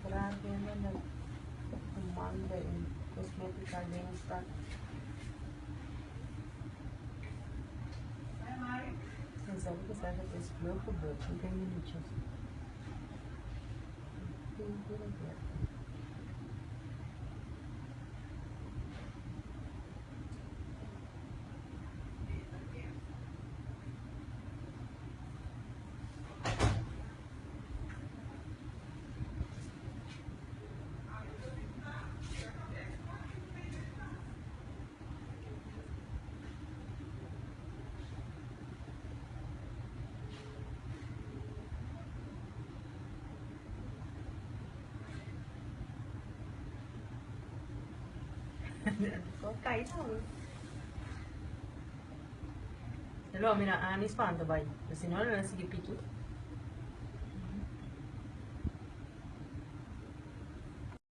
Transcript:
Grabe naman. Umanda yung cosmetical yung stock. Ang sabi ko sa akin is blow ko bro. Ang ganyan yung Diyos. Hindi na yan. Okay, tahu. Lalu, mina anis pan tu bayi. Mesin orang nasi gipiki.